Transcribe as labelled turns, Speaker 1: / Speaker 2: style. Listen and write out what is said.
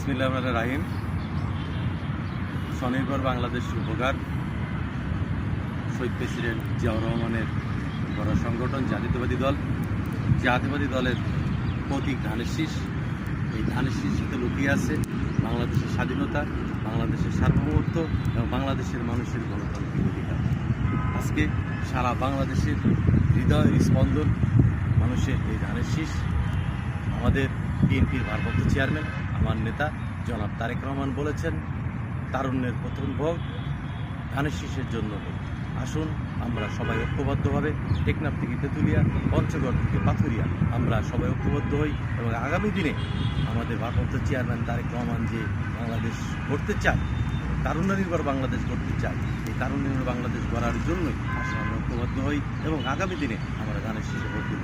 Speaker 1: বিসমিল্লাহির রহমানির রহিম। স্বনির্ভর বাংলাদেশ উপকার শহীদ প্রেসিডেন্ট জিয়াউর রহমানের গড় সংগঠন জাতীয়তাবাদী দলের প্রতীক ধানের শীষ। এই ধানের শীষে লুকিয়ে আছে বাংলাদেশের স্বাধীনতা, বাংলাদেশের সার্বভৌমত্ব এবং বাংলাদেশের মানুষের গণতান্ত্রিক অধিকার। আজকে সারা বাংলাদেশের হৃদয় স্পন্দন মানুষের এই ধানের শীষ। আমাদের বিএনপির ভারপ্রাপ্ত চেয়ারম্যান, আমার নেতা জনাব তারেক রহমান বলেছেন, তারুণ্যের প্রথম ভোট ধানের শীষের জন্য হোক। আসুন আমরা সবাই ঐক্যবদ্ধভাবে টেকনাফ থেকে তেঁতুলিয়া, পঞ্চগড় থেকে পাথুরিয়া আমরা সবাই ঐক্যবদ্ধ হই এবং আগামী দিনে আমাদের ভারপ্রাপ্ত চেয়ারম্যান তারেক রহমান যে বাংলাদেশ গড়তে চায়, তারুণ্য নির্ভর বাংলাদেশ গড়তে চায়, এই তারুণ্য নির্ভর বাংলাদেশ গড়ার জন্যই আসলে আমরা ঐক্যবদ্ধ হই এবং আগামী দিনে আমরা ধানের শীষে ভোট দেব।